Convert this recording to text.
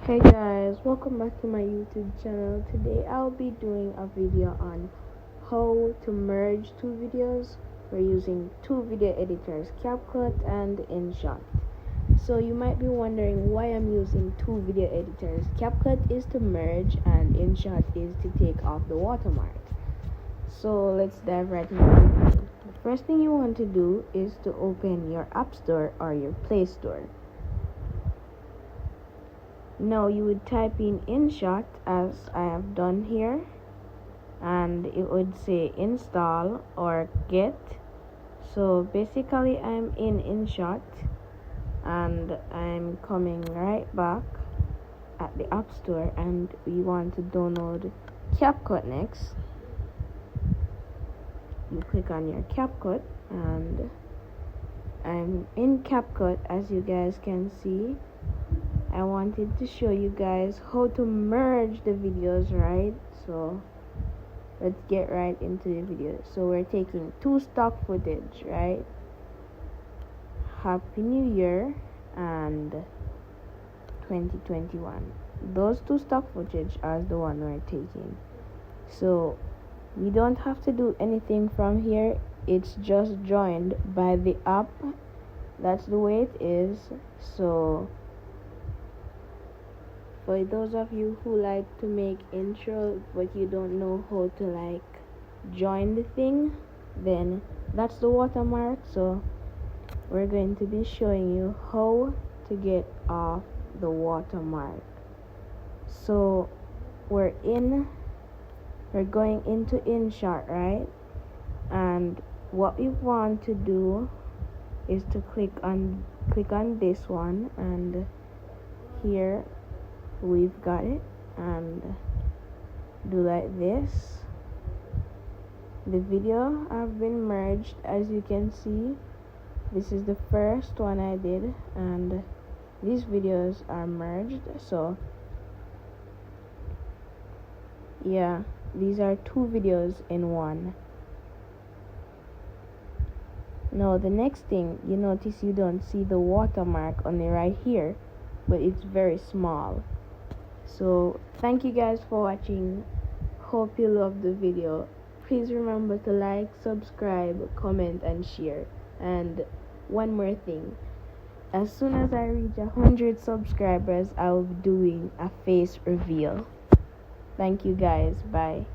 Hey guys, welcome back to my YouTube channel. Today I'll be doing a video on how to merge two videos. We're using two video editors, CapCut and InShot. So you might be wondering why I'm using two video editors. CapCut is to merge and InShot is to take off the watermark. So let's dive right into the video. The first thing you want to do is to open your App Store or your Play Store. Now you would type in InShot as I have done here, and it would say install or get. So basically I'm in InShot and I'm coming right back at the App Store, and we want to download CapCut next. You click on your CapCut and I'm in CapCut. As you guys can see, I wanted to show you guys how to merge the videos, right? So let's get right into the video. So we're taking two stock footage, right? Happy New Year and 2021. Those two stock footage are the one we're taking. So we don't have to do anything from here. It's just joined by the app. That's the way it is. So for those of you who like to make intro but you don't know how to join the thing, then that's the watermark. So we're going to be showing you how to get off the watermark. So we're going into InShot, right? And what we want to do is to click on this one, and here we've got it, and do like this. The video have been merged. As you can see, this is the first one I did, and these videos are merged. So yeah, these are two videos in one. Now the next thing, you notice you don't see the watermark on the right here, but it's very small. So thank you guys for watching. Hope you loved the video. Please remember to like, subscribe, comment and share. And one more thing, as soon as I reach 100 subscribers, I'll be doing a face reveal. Thank you guys. Bye.